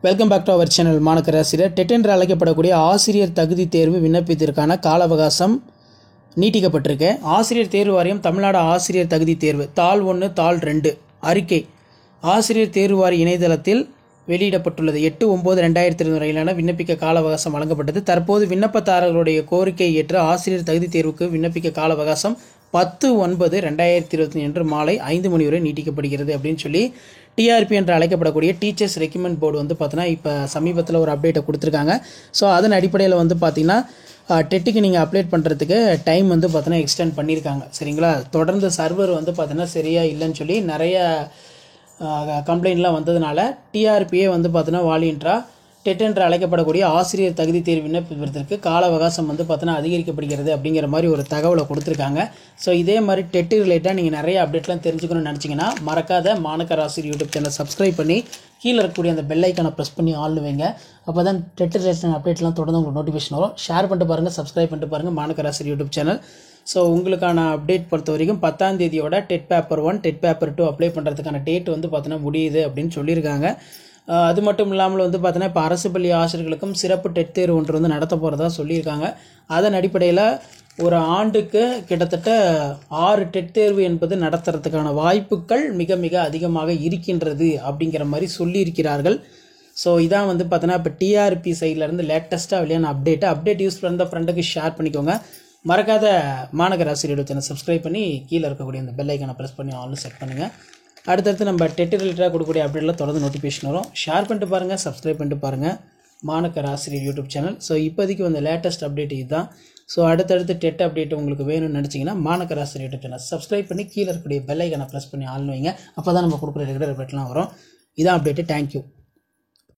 Welcome back to our channel. Manakkar Asiriyar TET என்று அழைக்கப்படக்கூடிய ஆசிரியர் தகுதி தேர்வு விண்ணப்பத்திற்கான கால அவகாசம் நீட்டிக்கப்பட்டிருக்கு. ஆசிரியர் தேர்வு வாரியம் தமிழ்நாடு ஆசிரியர் தகுதி தேர்வு தாள் 1 தாள் 2 அறிக்கை ஆசிரியர் தேர்வு வாரிய இணையதளத்தில் வெளியிடப்பட்டுள்ளது. 8/9/2020 வரையிலான விண்ணப்பிக்க கால அவகாசம் வழங்கப்பட்டது. தற்போது விண்ணப்பதாரர்களுடைய கோரிக்கையை ஏற்று ஆசிரியர் தகுதி தேர்வுக்கு விண்ணப்பிக்க கால அவகாசம் 10/9/2020 அன்று மாலை 5 மணி வரை நீட்டிக்கப்படுகிறது அப்படின்னு சொல்லி டிஆர்பி என்று அழைக்கப்படக்கூடிய டீச்சர்ஸ் ரெக்கமெண்ட் போர்டு வந்து பார்த்தீங்கன்னா இப்போ சமீபத்தில் ஒரு அப்டேட்டை கொடுத்துருக்காங்க. ஸோ அதன் அடிப்படையில் வந்து பார்த்தீங்கன்னா டெட்டுக்கு நீங்கள் அப்ளேட் பண்ணுறதுக்கு டைம் வந்து பார்த்தீங்கன்னா எக்ஸ்டெண்ட் பண்ணியிருக்காங்க. சரிங்களா, தொடர்ந்து சர்வர் வந்து பார்த்தீங்கன்னா சரியாக இல்லைன்னு சொல்லி நிறைய கம்ப்ளைண்ட்லாம் வந்ததுனால டிஆர்பியே வந்து பார்த்தீங்கன்னா வாலியன்ட்ராக டெட் என்று அழைக்கப்படக்கூடிய ஆசிரியர் தகுதி தேர்வு விண்ணப்பிப்பதற்கு கால அவகாசம் வந்து பார்த்தீங்கன்னா அதிகரிக்கப்படுகிறது அப்படிங்கிற மாதிரி ஒரு தகவலை கொடுத்துருக்காங்க. ஸோ இதே மாதிரி டெட்டு ரிலேட்டாக நீங்கள் நிறைய அப்டேட்லாம் தெரிஞ்சுக்கணும்னு நினச்சிங்கன்னா மறக்காத மாணக்கர் ஆசிரியர் யூடியூப் சேனல் சப்ஸ்கிரைப் பண்ணி கீழே இருக்கக்கூடிய அந்த பெல் ஐக்கானை ப்ரெஸ் பண்ணி ஆள் வைங்க. அப்போ தான் டெட் ரிலேஷன் அப்டேட்லாம் தொடர்ந்து உங்களுக்கு நோட்டிஃபிகேஷன் வரும். ஷேர் பண்ணிட்டு பாருங்கள், சப்ஸ்கிரைப் பண்ணிட்டு பாருங்கள் Manakkar Asiriyar YouTube channel. So உங்களுக்கான அப்டேட் பொறுத்த வரைக்கும் 10ஆம் தேதியோட TET paper 1 TET paper 2 apply பண்ணுறதுக்கான டேட் வந்து பார்த்தீங்கன்னா முடியுது அப்படின்னு சொல்லியிருக்காங்க. அது மட்டும் இல்லாமல் வந்து பார்த்தீங்கன்னா இப்போ அரசு பள்ளி ஆசிரியர்களுக்கும் சிறப்பு டெட் தேர்வு ஒன்று வந்து நடத்த போகிறதா சொல்லியிருக்காங்க. அதன் அடிப்படையில் ஒரு ஆண்டுக்கு கிட்டத்தட்ட 6 டெட் தேர்வு என்பது நடத்துறதுக்கான வாய்ப்புகள் மிக மிக அதிகமாக இருக்கின்றது அப்படிங்கிற மாதிரி சொல்லியிருக்கிறார்கள். ஸோ இதான் வந்து பார்த்தீங்கன்னா இப்போ டிஆர்பி சைட்லேருந்து லேட்டஸ்ட்டாக வெளியான அப்டேட் யூஸ் பண்ணுற ஃப்ரெண்டுக்கு ஷேர் பண்ணிக்கோங்க. மறக்காத மாணக்கர் ஆசிரியர் சேனல் சப்ஸ்கிரைப் பண்ணி கீழே இருக்கக்கூடிய அந்த பெல் ஐக்கானை ப்ரெஸ் பண்ணி ஆல்னு செட் பண்ணுங்கள். அடுத்தடுத்து நம்ம டெட் ரிலேட்டடாக கொடுக்கக்கூடிய அப்டேட்லாம் தொடர்ந்து நோட்டிஃபிகேஷன் வரும். ஷேர் பண்ணிட்டு பாருங்கள், சப்ஸ்கிரைப் பண்ணிட்டு பாருங்கள் Manakkar Asiriyar YouTube channel. So இப்போதைக்கு வந்து லேட்டஸ்ட் அப்டேட் இதுதான். ஸோ அடுத்தடுத்து டெட் அப்டேட் உங்களுக்கு வேணும்னு நினச்சிங்கன்னா மாணக்கர் ஆசிரியர் யூடியூப் சேனல் சப்ஸ்கிரைப் பண்ணி கீழே இருக்கக்கூடிய பெல் ஐக்கானை ப்ரெஸ் பண்ணி ஆள்னு வைங்க. அப்போ தான் நம்ம கொடுக்குற ரெகுலர் அப்டேட்லாம் வரும். இதான் அப்டேட்டு. தேங்க்யூ.